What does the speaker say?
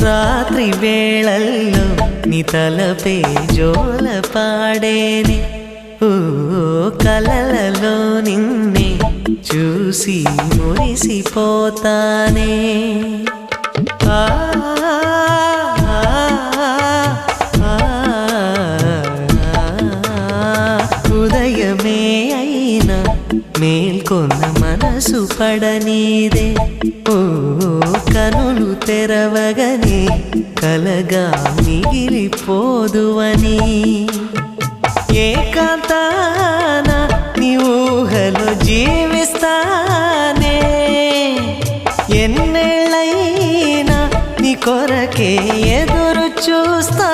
రాత్రి వేళల్లో నీ తలపే జోల పాడేనే ఓ కలలలో నిన్నే చూసి మురిసిపోతానే ఆ ఉదయమే అయినా మేల్కొన్న మనసు పడనీదే ఓ కనులు తెరవగనే కలగా మిగిలిపోదువని ఏకాంతాన నీ ఊహలో జీవిస్తానే ఎన్నేళ్ళైనా నీ కొరకే ఎదురు చూస్తా